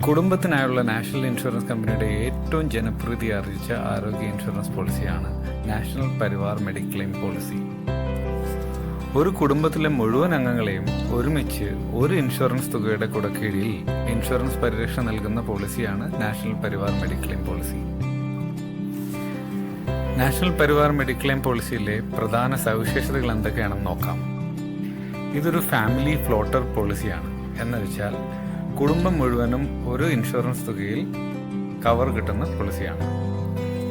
കുടുംബത്തിനായുള്ള national insurance കമ്പനിയുടെ ഏറ്റവും ജനപ്രീതി ആർജിച്ച ആരോഗ്യ ഇൻഷുറൻസ് പോളിസിയാണ് നാഷണൽ പരിവാർ മെഡിക്ലെയിം പോളിസി. ഒരു കുടുംബത്തിലെ മുഴുവൻ അംഗങ്ങളെയും ഒരുമിച്ച് ഒരു ഇൻഷുറൻസ് തുകയുടെ കുടക്കീഴിൽ ഇൻഷുറൻസ് പരിരക്ഷ നൽകുന്ന പോളിസിയാണ് National Parivar Mediclaim policy. National Parivar Mediclaim പോളിസിയിലെ പ്രധാന സവിശേഷതകൾ എന്തൊക്കെയാണെന്ന് നോക്കാം. ഇതൊരു ഫാമിലി ഫ്ലോട്ടർ പോളിസിയാണ്. എന്ന് വെച്ചാൽ കുടുംബം മുഴുവനും ഒരു ഇൻഷുറൻസ് തുകയിൽ കവർ കിട്ടുന്ന പോളിസിയാണ്.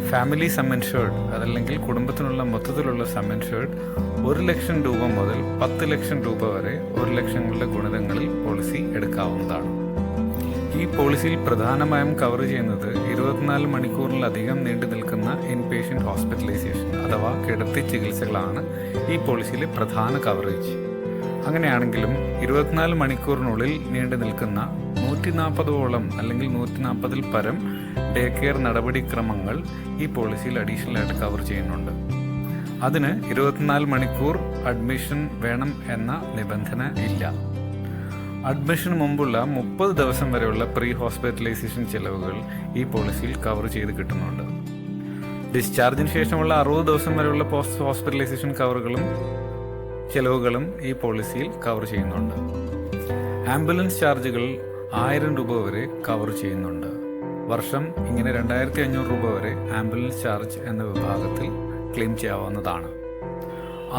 ഫാമിലി സം ഇൻഷുർഡ്, അതല്ലെങ്കിൽ കുടുംബത്തിനുള്ള മൊത്തത്തിലുള്ള സം ഇൻഷുർഡ് 1 ലക്ഷം രൂപ മുതൽ 10 ലക്ഷം രൂപ വരെ 1 ലക്ഷങ്ങളുടെ ഗുണിതങ്ങളിൽ പോളിസി എടുക്കാവുന്നതാണ്. ഈ പോളിസിയിൽ പ്രധാനമായും കവർ ചെയ്യുന്നത് 24 മണിക്കൂറിലധികം നീണ്ടു നിൽക്കുന്ന ഇൻപേഷ്യൻ്റ് ഹോസ്പിറ്റലൈസേഷൻ അഥവാ കിടത്തി ചികിത്സകളാണ് ഈ പോളിസിയിലെ പ്രധാന കവറേജ്. അങ്ങനെയാണെങ്കിലും 24 മണിക്കൂറിനുള്ളിൽ നീണ്ടു നിൽക്കുന്ന 140ഓളം അല്ലെങ്കിൽ 140ൽ പരം ഡേ കെയർ നടപടിക്രമങ്ങൾ ഈ പോളിസിയിൽ അഡീഷണൽ ആയിട്ട് കവർ ചെയ്യുന്നുണ്ട്. അതിന് 24 മണിക്കൂർ അഡ്മിഷൻ വേണം എന്ന നിബന്ധന ഇല്ല. അഡ്മിഷന് മുമ്പുള്ള 30 ദിവസം വരെയുള്ള പ്രീ ഹോസ്പിറ്റലൈസേഷൻ ചെലവുകൾ ഈ പോളിസിയിൽ കവർ ചെയ്ത് കിട്ടുന്നുണ്ട്. ഡിസ്ചാർജിന് ശേഷമുള്ള 60 ദിവസം വരെയുള്ള പോസ്റ്റ് ഹോസ്പിറ്റലൈസേഷൻ ചെലവുകളും ഈ പോളിസിയിൽ കവർ ചെയ്യുന്നുണ്ട്. ആംബുലൻസ് ചാർജുകൾ 1000 രൂപ വരെ കവർ ചെയ്യുന്നുണ്ട്. വർഷം ഇങ്ങനെ 2500 രൂപ വരെ ആംബുലൻസ് ചാർജ് എന്ന വിഭാഗത്തിൽ ക്ലെയിം ചെയ്യാവുന്നതാണ്.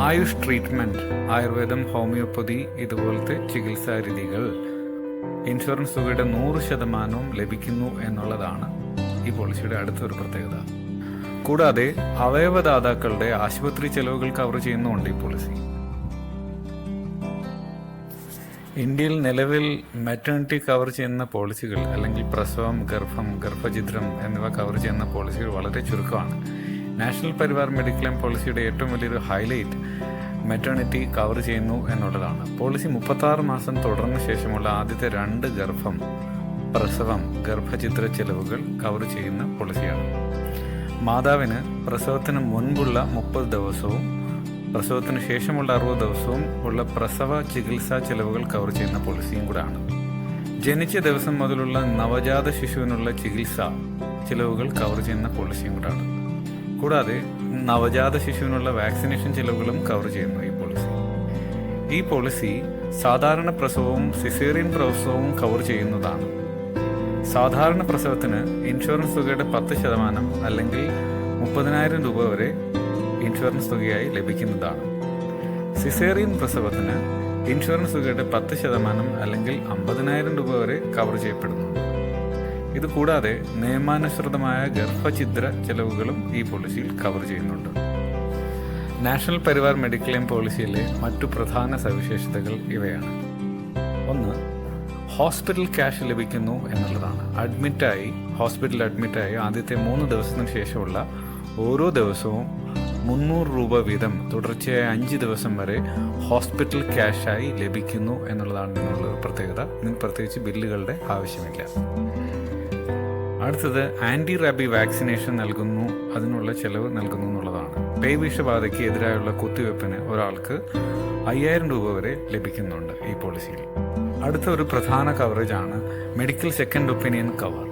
ആയുഷ് ട്രീറ്റ്മെൻറ്റ്, ആയുർവേദം, ഹോമിയോപ്പതി ഇതുപോലത്തെ ചികിത്സാ രീതികൾ ഇൻഷുറൻസ് തുകയുടെ 100% ലഭിക്കുന്നു എന്നുള്ളതാണ് ഈ പോളിസിയുടെ അടുത്തൊരു പ്രത്യേകത. കൂടാതെ അവയവദാതാക്കളുടെ ആശുപത്രി ചെലവുകൾ കവർ ചെയ്യുന്നുണ്ട് ഈ പോളിസി. ഇന്ത്യയിൽ നിലവിൽ മെറ്റേണിറ്റി കവർ ചെയ്യുന്ന പോളിസികൾ അല്ലെങ്കിൽ പ്രസവം, ഗർഭം, ഗർഭഛിദ്രം എന്നിവ കവർ ചെയ്യുന്ന പോളിസികൾ വളരെ ചുരുക്കമാണ്. നാഷണൽ പരിവാർ മെഡിക്ലെയിം പോളിസിയുടെ ഏറ്റവും വലിയൊരു ഹൈലൈറ്റ് മെറ്റേണിറ്റി കവർ ചെയ്യുന്നു എന്നുള്ളതാണ്. പോളിസി 36 മാസം തുടർന്ന ശേഷമുള്ള ആദ്യത്തെ 2 ഗർഭം, പ്രസവം, ഗർഭഛിദ്ര ചെലവുകൾ കവർ ചെയ്യുന്ന പോളിസിയാണ്. മാതാവിന് പ്രസവത്തിന് മുൻപുള്ള 30 ദിവസവും പ്രസവത്തിന് ശേഷമുള്ള 60 ദിവസവും ഉള്ള പ്രസവ ചികിത്സാ ചെലവുകൾ കവർ ചെയ്യുന്ന പോളിസിയും കൂടാണ്. ജനിച്ച ദിവസം മുതലുള്ള നവജാത ശിശുവിനുള്ള ചികിത്സാ ചെലവുകൾ കവർ ചെയ്യുന്ന പോളിസിയും കൂടാണ്. കൂടാതെ നവജാത ശിശുവിനുള്ള വാക്സിനേഷൻ ചെലവുകളും കവർ ചെയ്യുന്നു ഈ പോളിസി സാധാരണ പ്രസവവും സിസേറിയൻ പ്രസവവും കവർ ചെയ്യുന്നതാണ്. സാധാരണ പ്രസവത്തിന് ഇൻഷുറൻസ് തുകയുടെ 10% അല്ലെങ്കിൽ 30,000 രൂപ വരെ ഇൻഷുറൻസ് തുകയായി ലഭിക്കുന്നതാണ്. സിസേറിയൻ പ്രസവത്തിന് ഇൻഷുറൻസ് തുകയുടെ 10% അല്ലെങ്കിൽ 50,000 രൂപ വരെ കവർ ചെയ്യപ്പെടുന്നു. ഇത് കൂടാതെ നിയമാനുസൃതമായ ഗർഭഛിദ്ര ചെലവുകളും ഈ പോളിസിയിൽ കവർ ചെയ്യുന്നുണ്ട്. നാഷണൽ പരിവാർ മെഡിക്ലെയിം പോളിസിയിലെ മറ്റു പ്രധാന സവിശേഷതകൾ ഇവയാണ്. 1. ഹോസ്പിറ്റൽ ക്യാഷ് ലഭിക്കുന്നു എന്നുള്ളതാണ്. ഹോസ്പിറ്റലിൽ അഡ്മിറ്റായി ആദ്യത്തെ 3 ദിവസത്തിന് ശേഷമുള്ള ഓരോ ദിവസവും 300 രൂപ വീതം തുടർച്ചയായ 5 ദിവസം വരെ ഹോസ്പിറ്റൽ ക്യാഷായി ലഭിക്കുന്നു എന്നുള്ളതാണ് ഇതിനുള്ള പ്രത്യേകത. ഇതിന് പ്രത്യേകിച്ച് ബില്ലുകളുടെ ആവശ്യമില്ല. അടുത്തത് ആൻറ്റി റാബി വാക്സിനേഷൻ നൽകുന്നു, അതിനുള്ള ചെലവ് നൽകുന്നു എന്നുള്ളതാണ്. പേവിഷബാധയ്ക്ക് എതിരായുള്ള കുത്തിവയ്പ്പിന് ഒരാൾക്ക് 5000 രൂപ വരെ ലഭിക്കുന്നുണ്ട് ഈ പോളിസിയിൽ. അടുത്ത ഒരു പ്രധാന കവറേജാണ് മെഡിക്കൽ സെക്കൻഡ് ഒപ്പീനിയൻ കവർ.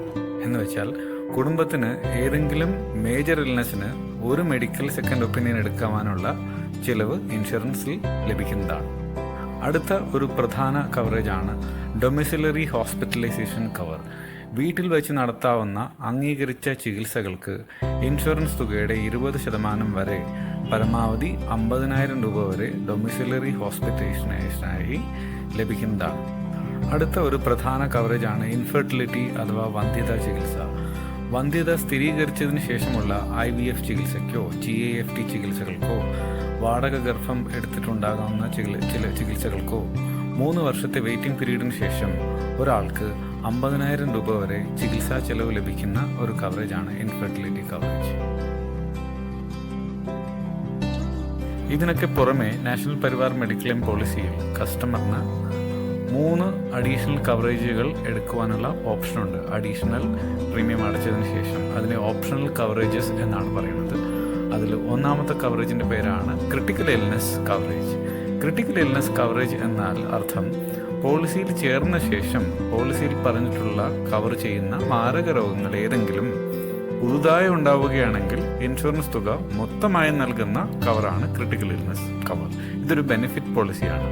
എന്ന് വെച്ചാൽ കുടുംബത്തിന് ഏതെങ്കിലും മേജർ ഇൽനെസ്സിന് ഒരു മെഡിക്കൽ സെക്കൻഡ് ഒപ്പീനിയൻ എടുക്കാനുള്ള ചിലവ് ഇൻഷുറൻസിൽ ലഭിക്കുന്നതാണ്. അടുത്ത ഒരു പ്രധാന കവറേജാണ് ഡൊമിസിലറി ഹോസ്പിറ്റലൈസേഷൻ കവർ. വീട്ടിൽ വെച്ച് നടത്താവുന്ന അംഗീകരിച്ച ചികിത്സകൾക്ക് ഇൻഷുറൻസ് തുകയുടെ 20% വരെ പരമാവധി 50,000 രൂപ വരെ ഡൊമിസിലറി ഹോസ്പിറ്റലൈസേഷനായി ലഭിക്കുന്നതാണ്. അടുത്ത ഒരു പ്രധാന കവറേജാണ് ഇൻഫെർട്ടിലിറ്റി അഥവാ വന്ധ്യതാ ചികിത്സ. വന്ധ്യത സ്ഥിരീകരിച്ചതിന് ശേഷമുള്ള IVF ചികിത്സയ്ക്കോ GAFT ചികിത്സകൾക്കോ വാടക ഗർഭം എടുത്തിട്ടുണ്ടാകാവുന്ന ചില ചികിത്സകൾക്കോ 3 വർഷത്തെ വെയിറ്റിംഗ് പീരീഡിന് ശേഷം ഒരാൾക്ക് 50,000 രൂപ വരെ ചികിത്സാ ചെലവ് ലഭിക്കുന്ന ഒരു കവറേജാണ് ഇൻഫെർട്ടിലിറ്റി കവറേജ്. ഇതിനൊക്കെ പുറമെ നാഷണൽ പരിവാർ മെഡിക്ലെയിം പോളിസിയിൽ കസ്റ്റമറിന് 3 അഡീഷണൽ കവറേജുകൾ എടുക്കുവാനുള്ള ഓപ്ഷനുണ്ട്. അഡീഷണൽ പ്രീമിയം അടച്ചതിന് ശേഷം അതിനെ ഓപ്ഷണൽ കവറേജസ് എന്നാണ് പറയുന്നത്. അതിൽ ഒന്നാമത്തെ കവറേജിൻ്റെ പേരാണ് critical illness coverage. Critical illness coverage എന്നാൽ അർത്ഥം പോളിസിയിൽ ചേർന്ന ശേഷം പോളിസിയിൽ പറഞ്ഞിട്ടുള്ള കവർ ചെയ്യുന്ന മാരക രോഗങ്ങൾ ഏതെങ്കിലും പുതുതായി ഉണ്ടാവുകയാണെങ്കിൽ ഇൻഷുറൻസ് തുക മൊത്തമായി നൽകുന്ന കവറാണ് ക്രിട്ടിക്കൽ ഇൽനെസ് കവർ. ഇതൊരു ബെനിഫിറ്റ് പോളിസിയാണ്.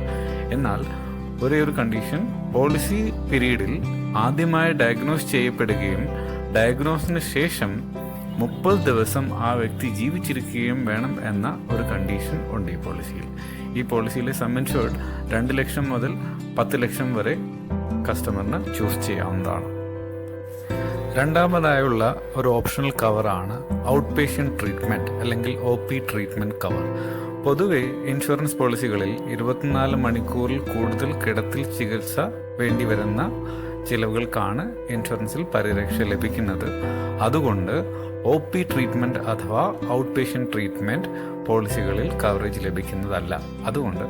എന്നാൽ ഒരേ ഒരു കണ്ടീഷൻ, പോളിസി പീരീഡിൽ ആദ്യമായി ഡയഗ്നോസ് ചെയ്യപ്പെടുകയും ഡയഗ്നോസിന് ശേഷം 30 ദിവസം ആ വ്യക്തി ജീവിച്ചിരിക്കുകയും വേണം എന്ന ഒരു കണ്ടീഷൻ ഉണ്ട് ഈ പോളിസിയിലെ സം ഇൻഷുർഡ് 2 ലക്ഷം മുതൽ 10 ലക്ഷം വരെ കസ്റ്റമറിന് ചൂസ് ചെയ്യാവുന്നതാണ്. രണ്ടാമതായുള്ള ഒരു ഓപ്ഷണൽ കവറാണ് ഔട്ട് പേഷ്യൻ്റ് ട്രീറ്റ്മെൻറ്റ് അല്ലെങ്കിൽ OP ട്രീറ്റ്മെൻറ്റ് കവർ. പൊതുവെ ഇൻഷുറൻസ് പോളിസികളിൽ 24 മണിക്കൂറിൽ കൂടുതൽ കിടത്തിൽ ചികിത്സ വേണ്ടി വരുന്ന ചിലവുകൾക്കാണ് ഇൻഷുറൻസിൽ പരിരക്ഷ ലഭിക്കുന്നത്. അതുകൊണ്ട് OP ട്രീറ്റ്മെൻറ്റ് അഥവാ ഔട്ട് പേഷ്യൻ്റ് ട്രീറ്റ്മെൻറ്റ് പോളിസികളിൽ കവറേജ് ലഭിക്കുന്നതല്ല. അതുകൊണ്ട്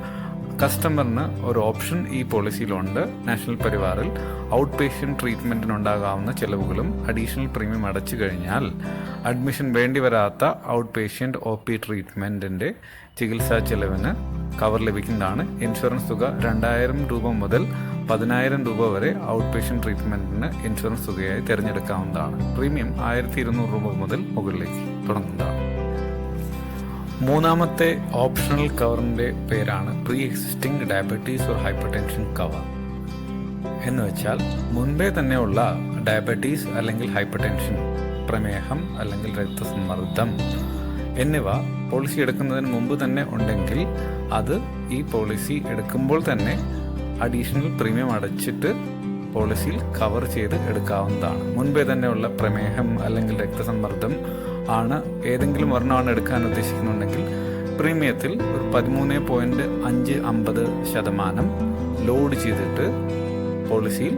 കസ്റ്റമറിന് ഒരു ഓപ്ഷൻ ഈ പോളിസിയിലുണ്ട്. നാഷണൽ പരിവാറിൽ ഔട്ട് പേഷ്യൻ്റ് ട്രീറ്റ്മെൻറ്റിനുണ്ടാകാവുന്ന ചിലവുകളും അഡീഷണൽ പ്രീമിയം അടച്ചു കഴിഞ്ഞാൽ അഡ്മിഷൻ വേണ്ടി വരാത്ത ഔട്ട് പേഷ്യൻ്റ് OP ട്രീറ്റ്മെൻറ്റിൻ്റെ ചികിത്സാ ചെലവിന് കവർ ലഭിക്കുന്നതാണ്. ഇൻഷുറൻസ് തുക 2000 രൂപ മുതൽ 10,000 രൂപ വരെ ഔട്ട് പേഷ്യൻ്റ് ട്രീറ്റ്മെൻറ്റിന് ഇൻഷുറൻസ് തുകയായി തിരഞ്ഞെടുക്കാവുന്നതാണ്. പ്രീമിയം 1200 രൂപ മുതൽ മുകളിലേക്ക് തുടങ്ങുന്നതാണ്. മൂന്നാമത്തെ ഓപ്ഷണൽ കവറിൻ്റെ പേരാണ് pre existing diabetes or hyper tension cover. എന്ന് വെച്ചാൽ മുൻപേ തന്നെയുള്ള ഡയബറ്റീസ് അല്ലെങ്കിൽ ഹൈപ്പർ ടെൻഷൻ, പ്രമേഹം അല്ലെങ്കിൽ രക്തസമ്മർദ്ദം എന്നിവ പോളിസി എടുക്കുന്നതിന് മുമ്പ് തന്നെ ഉണ്ടെങ്കിൽ അത് ഈ പോളിസി എടുക്കുമ്പോൾ തന്നെ അഡീഷണൽ പ്രീമിയം അടച്ചിട്ട് പോളിസിയിൽ കവർ ചെയ്ത് എടുക്കാവുന്നതാണ്. മുൻപേ തന്നെയുള്ള പ്രമേഹം അല്ലെങ്കിൽ രക്തസമ്മർദ്ദം ആണ് ഏതെങ്കിലും ഒരെണ്ണമാണ് എടുക്കാൻ ഉദ്ദേശിക്കുന്നുണ്ടെങ്കിൽ പ്രീമിയത്തിൽ ഒരു 13.550% ലോഡ് ചെയ്തിട്ട് പോളിസിയിൽ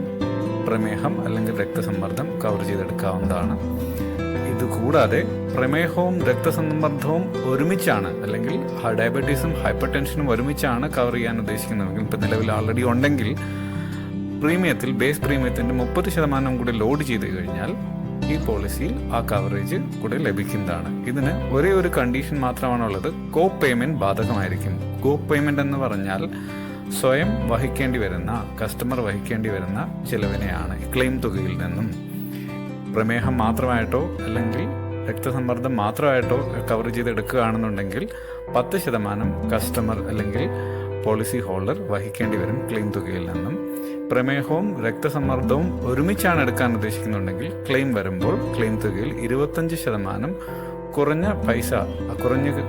പ്രമേഹം അല്ലെങ്കിൽ രക്തസമ്മർദ്ദം കവർ ചെയ്തെടുക്കാവുന്നതാണ്. ഇതുകൂടാതെ പ്രമേഹവും രക്തസമ്മർദ്ദവും ഒരുമിച്ചാണ് അല്ലെങ്കിൽ ഡയബറ്റീസും ഹൈപ്പർ ടെൻഷനും ഒരുമിച്ചാണ് കവർ ചെയ്യാൻ ഉദ്ദേശിക്കുന്നതെങ്കിൽ, ഇപ്പം നിലവിൽ ആൾറെഡി ഉണ്ടെങ്കിൽ പ്രീമിയത്തിൽ ബേസ് പ്രീമിയത്തിൻ്റെ 30% കൂടി ലോഡ് ചെയ്ത് കഴിഞ്ഞാൽ ഈ പോളിസിയിൽ ആ കവറേജ് കൂടെ ലഭിക്കുന്നതാണ്. ഇതിന് ഒരേ ഒരു കണ്ടീഷൻ മാത്രമാണുള്ളത്, കോ പേയ്മെൻറ്റ് ബാധകമായിരിക്കും. കോ പേയ്മെൻറ്റ് എന്ന് പറഞ്ഞാൽ സ്വയം വഹിക്കേണ്ടി വരുന്ന, കസ്റ്റമർ വഹിക്കേണ്ടി വരുന്ന ചിലവിനെയാണ് ക്ലെയിം തുകയിൽ നിന്നും. പ്രമേഹം മാത്രമായിട്ടോ അല്ലെങ്കിൽ രക്തസമ്മർദ്ദം മാത്രമായിട്ടോ കവർ ചെയ്തെടുക്കുകയാണെന്നുണ്ടെങ്കിൽ 10% കസ്റ്റമർ അല്ലെങ്കിൽ പോളിസി ഹോൾഡർ വഹിക്കേണ്ടി വരും ക്ലെയിം തുകയിൽ നിന്നും. പ്രമേഹവും രക്തസമ്മർദ്ദവും ഒരുമിച്ചാണ് എടുക്കാൻ ഉദ്ദേശിക്കുന്നുണ്ടെങ്കിൽ ക്ലെയിം വരുമ്പോൾ ക്ലെയിം തുകയിൽ 25% കുറഞ്ഞ പൈസ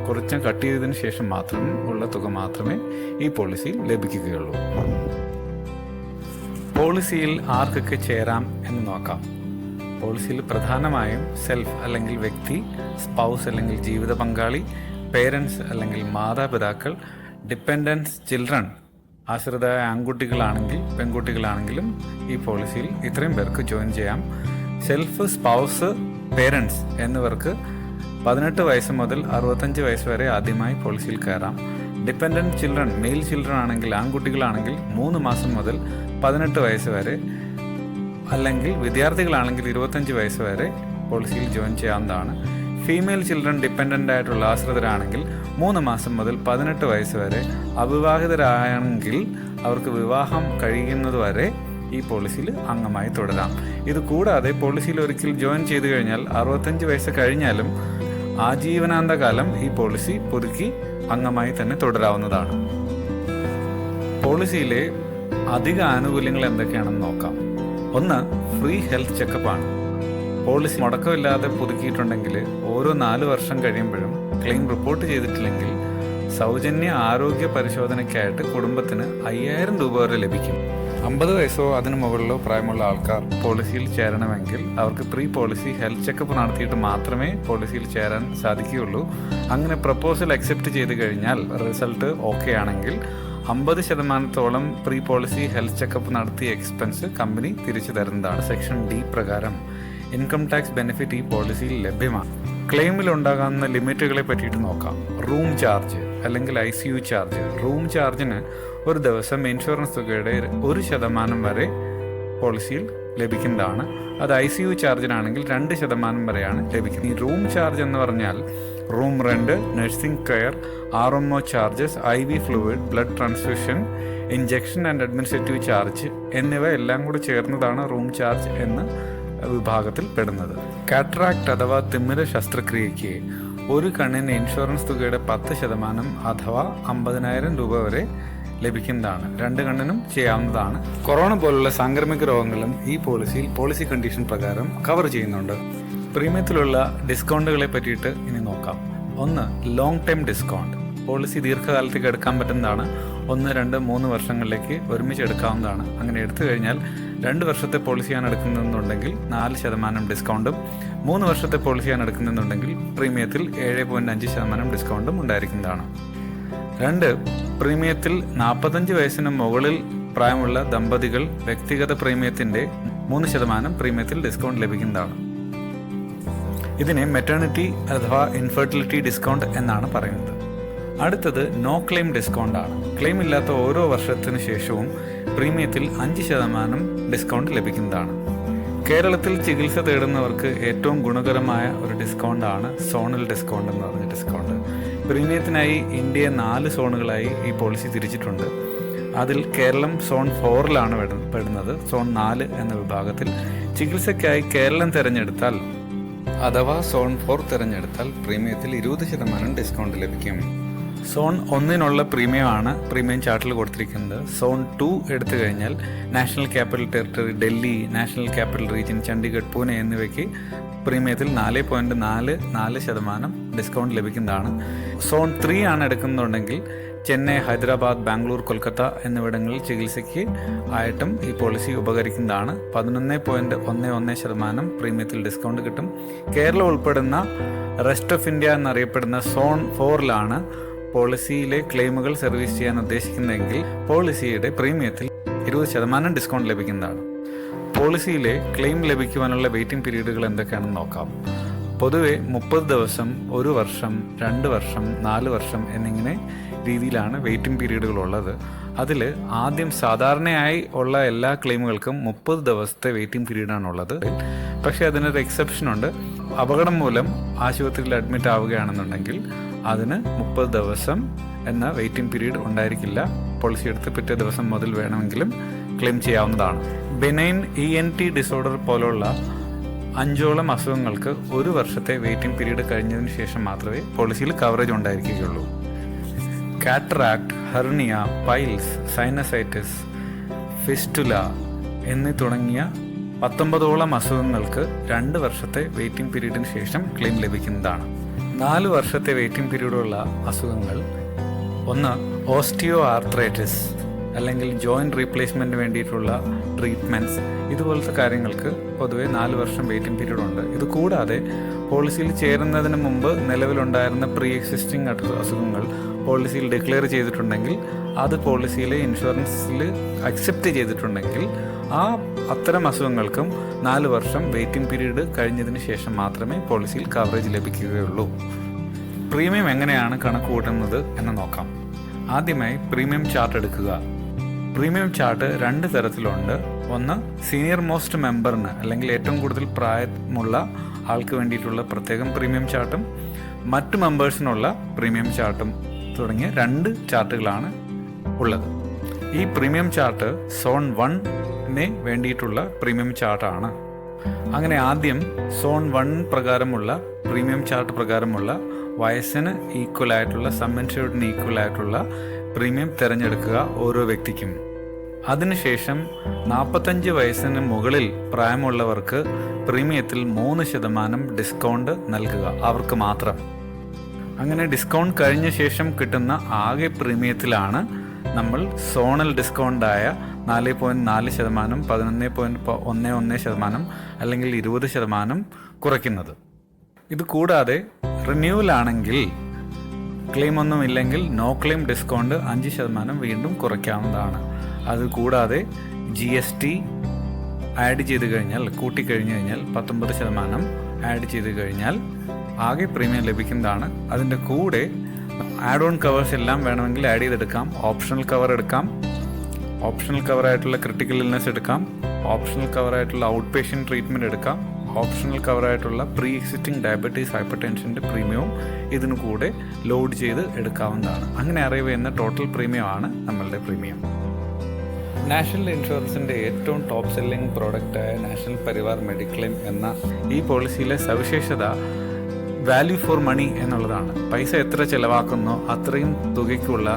കുറച്ച് കട്ട് ചെയ്തതിന് ശേഷം മാത്രം ഉള്ള തുക മാത്രമേ ഈ പോളിസിയിൽ ലഭിക്കുകയുള്ളൂ. പോളിസിയിൽ ആർക്കൊക്കെ ചേരാം എന്ന് നോക്കാം. പോളിസിയിൽ പ്രധാനമായും സെൽഫ് അല്ലെങ്കിൽ വ്യക്തി, സ്പൗസ് അല്ലെങ്കിൽ ജീവിത പങ്കാളി, പേരൻസ് അല്ലെങ്കിൽ മാതാപിതാക്കൾ, ഡിപ്പെൻഡൻസ് ചിൽഡ്രൻ, ആശ്രിതരായ ആൺകുട്ടികളാണെങ്കിൽ പെൺകുട്ടികളാണെങ്കിലും ഈ പോളിസിയിൽ ഇത്രയും പേർക്ക് ജോയിൻ ചെയ്യാം. സെൽഫ്, സ്പൗസ്, പേരൻസ് എന്നിവർക്ക് 18 വയസ്സ് മുതൽ 65 വയസ്സ് വരെ ആദ്യമായി പോളിസിയിൽ കയറാം. ഡിപ്പെൻഡൻറ്റ് ചിൽഡ്രൻ, മെയിൽ ചിൽഡ്രൻ ആണെങ്കിൽ ആൺകുട്ടികളാണെങ്കിൽ 3 മാസം മുതൽ 18 വയസ്സ് വരെ, അല്ലെങ്കിൽ വിദ്യാർത്ഥികളാണെങ്കിൽ 25 വയസ്സ് വരെ പോളിസിയിൽ ജോയിൻ ചെയ്യാവുന്നതാണ്. ഫീമെയിൽ ചിൽഡ്രൻ ഡിപ്പെൻഡൻ്റ് ആയിട്ടുള്ള ആശ്രിതരാണെങ്കിൽ 3 മാസം മുതൽ 18 വയസ്സ് വരെ, അവിവാഹിതരാണെങ്കിൽ അവർക്ക് വിവാഹം കഴിയുന്നതുവരെ ഈ പോളിസിയിൽ അംഗമായി തുടരാം. ഇത് കൂടാതെ പോളിസിയിൽ ഒരിക്കൽ ജോയിൻ ചെയ്തു കഴിഞ്ഞാൽ 65 വയസ്സ് കഴിഞ്ഞാലും ആജീവനാന്തകാലം ഈ പോളിസി പുതുക്കി അംഗമായി തന്നെ തുടരാവുന്നതാണ്. പോളിസിയിലെ അധിക ആനുകൂല്യങ്ങൾ എന്തൊക്കെയാണെന്ന് നോക്കാം. ഒന്ന്, ഫ്രീ ഹെൽത്ത് ചെക്കപ്പാണ്. പോളിസി മുടക്കമില്ലാതെ പുതുക്കിയിട്ടുണ്ടെങ്കിൽ ഓരോ 4 വർഷം കഴിയുമ്പോഴും ക്ലെയിം റിപ്പോർട്ട് ചെയ്തിട്ടില്ലെങ്കിൽ സൗജന്യ ആരോഗ്യ പരിശോധനയ്ക്കായിട്ട് കുടുംബത്തിന് 5000 രൂപ വരെ ലഭിക്കും. 50 വയസ്സോ അതിനു മുകളിലോ പ്രായമുള്ള ആൾക്കാർ പോളിസിയിൽ ചേരണമെങ്കിൽ അവർക്ക് പ്രീ പോളിസി ഹെൽത്ത് ചെക്കപ്പ് നടത്തിയിട്ട് മാത്രമേ പോളിസിയിൽ ചേരാൻ സാധിക്കുകയുള്ളൂ. അങ്ങനെ പ്രപ്പോസൽ അക്സെപ്റ്റ് ചെയ്ത് കഴിഞ്ഞാൽ റിസൾട്ട് ഓക്കെ ആണെങ്കിൽ 50% പ്രീ പോളിസി ഹെൽത്ത് ചെക്കപ്പ് നടത്തിയ എക്സ്പെൻസ് കമ്പനി തിരിച്ചു തരുന്നതാണ്. സെക്ഷൻ D പ്രകാരം ഇൻകം ടാക്സ് ബെനിഫിറ്റ് ഈ പോളിസിയിൽ ലഭ്യമാണ്. ക്ലെയിമിൽ ഉണ്ടാകാവുന്ന ലിമിറ്റുകളെ പറ്റിയിട്ട് നോക്കാം. റൂം ചാർജ് അല്ലെങ്കിൽ ICU ചാർജ്. റൂം ചാർജിന് ഒരു ദിവസം ഇൻഷുറൻസ് തുകയുടെ 1% വരെ പോളിസിയിൽ ലഭിക്കുന്നതാണ്. അത് ICU ചാർജിനാണെങ്കിൽ 2% വരെയാണ് ലഭിക്കുന്നത്. ഈ റൂം ചാർജ് എന്ന് പറഞ്ഞാൽ room rent, nursing care, RMO charges, IV fluid, blood transfusion, injection and administrative charge എന്നിവ എല്ലാം കൂടി ചേർന്നതാണ് റൂം ചാർജ് എന്ന വിഭാഗത്തിൽ പെടുന്നത്. കാറ്ററാക്ട് അഥവാ തിമിര ശസ്ത്രക്രിയയ്ക്ക് ഒരു കണ്ണിന് ഇൻഷുറൻസ് തുകയുടെ 10% അഥവാ 50,000 രൂപ വരെ ലഭിക്കുന്നതാണ്. 2 കണ്ണിനും ചെയ്യാവുന്നതാണ്. കൊറോണ പോലുള്ള സാംക്രമിക രോഗങ്ങളും ഈ പോളിസിയിൽ പോളിസി കണ്ടീഷൻ പ്രകാരം കവർ ചെയ്യുന്നുണ്ട്. പ്രീമിയത്തിലുള്ള ഡിസ്കൗണ്ടുകളെ പറ്റിയിട്ട് ഇനി നോക്കാം. 1. Long time discount. പോളിസി ദീർഘകാലത്തേക്ക് എടുക്കാൻ പറ്റുന്നതാണ്. 1, 2, 3 വർഷങ്ങളിലേക്ക് ഒരുമിച്ച് എടുക്കാവുന്നതാണ്. അങ്ങനെ എടുത്തു കഴിഞ്ഞാൽ 2 വർഷത്തെ പോളിസിയാണ് എടുക്കുന്നതെന്നുണ്ടെങ്കിൽ 4% ഡിസ്കൗണ്ടും, 3 വർഷത്തെ പോളിസിയാണ് എടുക്കുന്നതെന്നുണ്ടെങ്കിൽ പ്രീമിയത്തിൽ 7.5% ഡിസ്കൗണ്ടും ഉണ്ടായിരിക്കുന്നതാണ്. 2. പ്രീമിയത്തിൽ 45 വയസ്സിന് മുകളിൽ പ്രായമുള്ള ദമ്പതികൾ വ്യക്തിഗത പ്രീമിയത്തിൻ്റെ 3% പ്രീമിയത്തിൽ ഡിസ്കൗണ്ട് ലഭിക്കുന്നതാണ്. ഇതിനെ മെറ്റേണിറ്റി അഥവാ ഇൻഫെർട്ടിലിറ്റി ഡിസ്കൗണ്ട് എന്നാണ് പറയുന്നത്. അടുത്തത് നോ ക്ലെയിം ഡിസ്കൗണ്ട് ആണ്. ക്ലെയിം ഇല്ലാത്ത ഓരോ വർഷത്തിന് ശേഷവും പ്രീമിയത്തിൽ 5% ഡിസ്കൗണ്ട് ലഭിക്കുന്നതാണ്. കേരളത്തിൽ ചികിത്സ തേടുന്നവർക്ക് ഏറ്റവും ഗുണകരമായ ഒരു ഡിസ്കൗണ്ടാണ് സോണൽ ഡിസ്കൗണ്ട് എന്ന് പറഞ്ഞ ഡിസ്കൗണ്ട്. പ്രീമിയത്തിനായി ഇന്ത്യയെ 4 സോണുകളായി ഈ പോളിസി തിരിച്ചിട്ടുണ്ട്. അതിൽ കേരളം സോൺ 4ലാണ് പെടുന്നത്. സോൺ 4 എന്ന വിഭാഗത്തിൽ ചികിത്സയ്ക്കായി കേരളം തിരഞ്ഞെടുത്താൽ അഥവാ സോൺ 4 തിരഞ്ഞെടുത്താൽ പ്രീമിയത്തിൽ 20% ഡിസ്കൗണ്ട് ലഭിക്കും. സോൺ 1നുള്ള പ്രീമിയമാണ് പ്രീമിയം ചാർട്ടിൽ കൊടുത്തിരിക്കുന്നത്. സോൺ 2 എടുത്തു കഴിഞ്ഞാൽ national capital territory Delhi, national capital region Chandigarh, Pune എന്നിവയ്ക്ക് പ്രീമിയത്തിൽ 4.44% ഡിസ്കൗണ്ട് ലഭിക്കുന്നതാണ്. സോൺ 3 ആണ് എടുക്കുന്നുണ്ടെങ്കിൽ ചെന്നൈ, ഹൈദരാബാദ്, ബാംഗ്ലൂർ, കൊൽക്കത്ത എന്നിവിടങ്ങളിൽ ചികിത്സയ്ക്ക് ആയിട്ടും ഈ പോളിസി ഉപകരിക്കുന്നതാണ്. 11.11% പ്രീമിയത്തിൽ ഡിസ്കൗണ്ട് കിട്ടും. കേരളം ഉൾപ്പെടുന്ന റെസ്റ്റ് ഓഫ് ഇന്ത്യ എന്നറിയപ്പെടുന്ന സോൺ 4ലാണ് പോളിസിയിലെ ക്ലെയിമുകൾ സർവീസ് ചെയ്യാൻ ഉദ്ദേശിക്കുന്നതെങ്കിൽ പോളിസിയുടെ പ്രീമിയത്തിൽ 20% ഡിസ്കൗണ്ട് ലഭിക്കുന്നതാണ്. പോളിസിയിലെ ക്ലെയിം ലഭിക്കുവാനുള്ള വെയിറ്റിംഗ് പീരീഡുകൾ എന്തൊക്കെയാണെന്ന് നോക്കാം. പൊതുവെ 30 ദിവസം, 1 വർഷം, 2 വർഷം, 4 വർഷം എന്നിങ്ങനെ രീതിയിലാണ് വെയിറ്റിംഗ് പീരീഡുകൾ ഉള്ളത്. അതിൽ ആദ്യം സാധാരണയായി ഉള്ള എല്ലാ ക്ലെയിമുകൾക്കും 30 ദിവസത്തെ വെയിറ്റിംഗ് പീരീഡാണ് ഉള്ളത്. പക്ഷേ അതിനൊരു എക്സെപ്ഷൻ ഉണ്ട്. അപകടം മൂലം ആശുപത്രിയിൽ അഡ്മിറ്റ് ആവുകയാണെന്നുണ്ടെങ്കിൽ അതിന് 30 ദിവസം എന്ന വെയിറ്റിംഗ് പീരീഡ് ഉണ്ടായിരിക്കില്ല. പോളിസി എടുത്ത് പിറ്റേ ദിവസം മുതൽ വേണമെങ്കിലും ക്ലെയിം ചെയ്യാവുന്നതാണ്. ബെനൈൻ ENT ഡിസോർഡർ പോലുള്ള 5ഓളം അസുഖങ്ങൾക്ക് 1 വർഷത്തെ വെയിറ്റിംഗ് പീരീഡ് കഴിഞ്ഞതിന് ശേഷം മാത്രമേ പോളിസിയിൽ കവറേജ് ഉണ്ടായിരിക്കുകയുള്ളൂ. Cataract, hernia, piles, sinusitis, fistula എന്നീ തുടങ്ങിയ 19ഓളം അസുഖങ്ങൾക്ക് 2 വർഷത്തെ വെയിറ്റിംഗ് പീരീഡിന് ശേഷം ക്ലെയിം ലഭിക്കുന്നതാണ്. 4 വർഷത്തെ വെയിറ്റിംഗ് പീരീഡുള്ള അസുഖങ്ങൾ 1. ഓസ്റ്റിയോ ആർത്രൈറ്റിസ് അല്ലെങ്കിൽ ജോയിൻറ്റ് റീപ്ലേസ്മെൻറ്റിന് വേണ്ടിയിട്ടുള്ള ട്രീറ്റ്മെൻറ്റ്സ്, ഇതുപോലത്തെ കാര്യങ്ങൾക്ക് പൊതുവെ 4 വർഷം വെയിറ്റിംഗ് പീരീഡ് ഉണ്ട്. ഇത് കൂടാതെ പോളിസിയിൽ ചേരുന്നതിന് മുമ്പ് നിലവിലുണ്ടായിരുന്ന പ്രീ എക്സിസ്റ്റിംഗ് അസുഖങ്ങൾ പോളിസിയിൽ ഡിക്ലെയർ ചെയ്തിട്ടുണ്ടെങ്കിൽ, അത് പോളിസിയിലെ ഇൻഷുറൻസിൽ അക്സെപ്റ്റ് ചെയ്തിട്ടുണ്ടെങ്കിൽ അത്തരം അസുഖങ്ങൾക്കും 4 വർഷം വെയിറ്റിംഗ് പീരീഡ് കഴിഞ്ഞതിന് ശേഷം മാത്രമേ പോളിസിയിൽ കവറേജ് ലഭിക്കുകയുള്ളൂ. പ്രീമിയം എങ്ങനെയാണ് കണക്ക് കൂട്ടുന്നത് എന്ന് നോക്കാം. ആദ്യമായി പ്രീമിയം ചാർട്ട് എടുക്കുക. പ്രീമിയം ചാർട്ട് 2 തരത്തിലുണ്ട്. ഒന്ന്, സീനിയർ മോസ്റ്റ് മെമ്പറിന് അല്ലെങ്കിൽ ഏറ്റവും കൂടുതൽ പ്രായമുള്ള ആൾക്ക് വേണ്ടിയിട്ടുള്ള പ്രത്യേകം പ്രീമിയം ചാർട്ടും മറ്റു മെമ്പേഴ്സിനുള്ള പ്രീമിയം ചാർട്ടും തുടങ്ങിയ 2 ചാർട്ടുകളാണ് ഉള്ളത്. ഈ പ്രീമിയം ചാർട്ട് സോൺ 1ന് വേണ്ടിയിട്ടുള്ള പ്രീമിയം ചാർട്ടാണ്. അങ്ങനെ ആദ്യം സോൺ 1 പ്രകാരമുള്ള പ്രീമിയം ചാർട്ട് പ്രകാരമുള്ള വയസ്സിന് ഈക്വലായിട്ടുള്ള, സം ഇൻഷുർഡിന് ഈക്വലായിട്ടുള്ള പ്രീമിയം തിരഞ്ഞെടുക്കുക ഓരോ വ്യക്തിക്കും. അതിനുശേഷം 45 വയസ്സിന് മുകളിൽ പ്രായമുള്ളവർക്ക് പ്രീമിയത്തിൽ 3% ഡിസ്കൗണ്ട് നൽകുക, അവർക്ക് മാത്രം. അങ്ങനെ ഡിസ്കൗണ്ട് കഴിഞ്ഞ ശേഷം കിട്ടുന്ന ആകെ പ്രീമിയത്തിലാണ് നമ്മൾ സോണൽ ഡിസ്കൗണ്ടായ 4.4%, 11.11% അല്ലെങ്കിൽ 20% കുറയ്ക്കുന്നത്. ഇത് കൂടാതെ റിന്യൂവൽ ആണെങ്കിൽ, ക്ലെയിം ഒന്നുമില്ലെങ്കിൽ നോ ക്ലെയിം ഡിസ്കൗണ്ട് 5% വീണ്ടും കുറയ്ക്കാവുന്നതാണ്. അത് കൂടാതെ GST ആഡ് ചെയ്ത് കഴിഞ്ഞാൽ, കൂട്ടിക്കഴിഞ്ഞു കഴിഞ്ഞാൽ 19% ആഡ് ചെയ്ത് കഴിഞ്ഞാൽ ആകെ പ്രീമിയം ലഭിക്കുന്നതാണ്. അതിൻ്റെ കൂടെ ആഡ് ഓൺ കവേഴ്സ് എല്ലാം വേണമെങ്കിൽ ആഡ് ചെയ്തെടുക്കാം. ഓപ്ഷണൽ കവർ എടുക്കാം. ഓപ്ഷണൽ കവറായിട്ടുള്ള ക്രിട്ടിക്കൽ ഇൽനെസ് എടുക്കാം, ഓപ്ഷണൽ കവറായിട്ടുള്ള ഔട്ട് പേഷ്യൻറ്റ് ട്രീറ്റ്മെൻറ്റ് എടുക്കാം, ഓപ്ഷണൽ കവറായിട്ടുള്ള പ്രീ എക്സിസ്റ്റിംഗ് ഡയബറ്റീസ് ഹൈപ്പർ ടെൻഷൻ്റെ പ്രീമിയവും ഇതിനു കൂടെ ലോഡ് ചെയ്ത് എടുക്കാവുന്നതാണ്. അങ്ങനെ അറൈവ് ചെയ്യുന്ന ടോട്ടൽ പ്രീമിയമാണ് നമ്മളുടെ പ്രീമിയം. നാഷണൽ ഇൻഷുറൻസിൻ്റെ ഏറ്റവും ടോപ്പ് സെല്ലിംഗ് പ്രോഡക്റ്റായ നാഷണൽ പരിവാർ മെഡിക്ലെയിം എന്ന ഈ പോളിസിയിലെ സവിശേഷത വാല്യൂ ഫോർ മണി എന്നുള്ളതാണ്. പൈസ എത്ര ചിലവാക്കുന്നോ അത്രയും തുകയ്ക്കുള്ള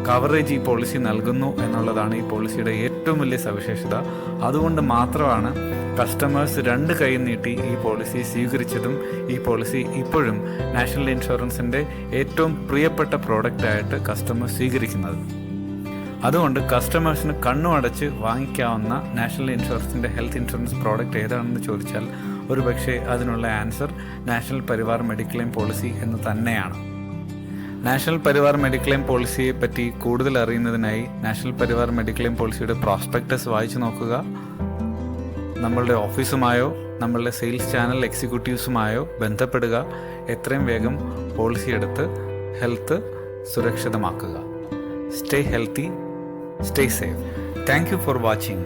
കവറേജ് ഈ പോളിസി നൽകുന്നു എന്നുള്ളതാണ് ഈ പോളിസിയുടെ ഏറ്റവും വലിയ സവിശേഷത. അതുകൊണ്ട് മാത്രമാണ് കസ്റ്റമേഴ്സ് 2 കൈ നീട്ടി ഈ പോളിസി സ്വീകരിച്ചതും ഈ പോളിസി ഇപ്പോഴും നാഷണൽ ഇൻഷുറൻസിൻ്റെ ഏറ്റവും പ്രിയപ്പെട്ട പ്രോഡക്റ്റായിട്ട് കസ്റ്റമേഴ്സ് സ്വീകരിക്കുന്നത്. അതുകൊണ്ട് കസ്റ്റമേഴ്സിന് കണ്ണുമടച്ച് വാങ്ങിക്കാവുന്ന നാഷണൽ ഇൻഷുറൻസിൻ്റെ ഹെൽത്ത് ഇൻഷുറൻസ് പ്രോഡക്റ്റ് ഏതാണെന്ന് ചോദിച്ചാൽ ഒരുപക്ഷെ അതിനുള്ള answer national Parivar Mediclaim policy എന്ന് തന്നെയാണ്. നാഷണൽ പരിവാർ മെഡിക്ലെയിം പോളിസിയെ പറ്റി കൂടുതൽ അറിയുന്നതിനായി നാഷണൽ പരിവാർ മെഡിക്ലെയിം പോളിസിയുടെ പ്രോസ്പെക്ടസ് വായിച്ചു നോക്കുക. നമ്മളുടെ ഓഫീസുമായോ നമ്മളുടെ സെയിൽസ് ചാനൽ എക്സിക്യൂട്ടീവ്സുമായോ ബന്ധപ്പെടുക. എത്രയും വേഗം പോളിസി എടുത്ത് health സുരക്ഷിതമാക്കുക. Stay healthy, stay safe. Thank you for watching.